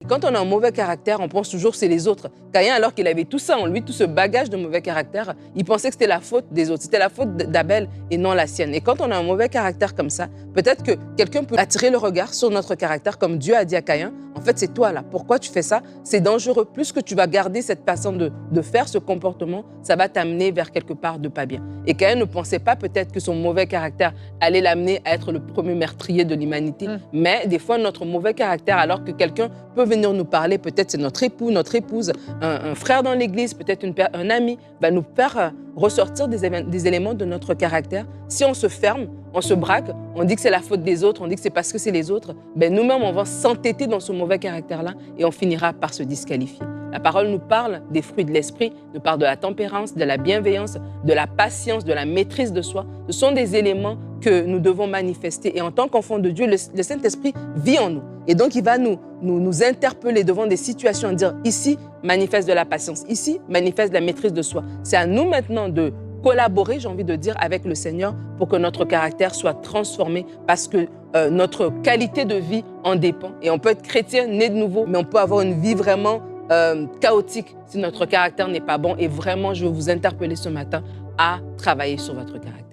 Quand on a un mauvais caractère, on pense toujours que c'est les autres. Caïn, alors qu'il avait tout ça en lui, tout ce bagage de mauvais caractère, il pensait que c'était la faute des autres. C'était la faute d'Abel et non la sienne. Et quand on a un mauvais caractère comme ça, peut-être que quelqu'un peut attirer le regard sur notre caractère comme Dieu a dit à Caïn. En fait, c'est toi là. Pourquoi tu fais ça? C'est dangereux. Plus que tu vas garder cette façon de faire ce comportement, ça va t'amener vers quelque part de pas bien. Et Caïn ne pensait pas peut-être que son mauvais caractère allait l'amener à être le premier meurtrier de l'humanité. Mais des fois, notre mauvais caractère, alors que quelqu'un peut venir nous parler, peut-être c'est notre époux, notre épouse, un frère dans l'église, peut-être un ami, va nous faire ressortir des éléments de notre caractère. Si on se ferme, on se braque, on dit que c'est la faute des autres, on dit que c'est parce que c'est les autres, ben nous-mêmes, on va s'entêter dans ce mauvais caractère-là et on finira par se disqualifier. La parole nous parle des fruits de l'esprit, nous parle de la tempérance, de la bienveillance, de la patience, de la maîtrise de soi. Ce sont des éléments que nous devons manifester. Et en tant qu'enfants de Dieu, le Saint-Esprit vit en nous. Et donc, il va nous interpeller devant des situations, dire ici, manifeste de la patience, ici, manifeste de la maîtrise de soi. C'est à nous maintenant de collaborer, j'ai envie de dire, avec le Seigneur pour que notre caractère soit transformé parce que notre qualité de vie en dépend. Et on peut être chrétien, né de nouveau, mais on peut avoir une vie vraiment chaotique si notre caractère n'est pas bon. Et vraiment, je veux vous interpeller ce matin à travailler sur votre caractère.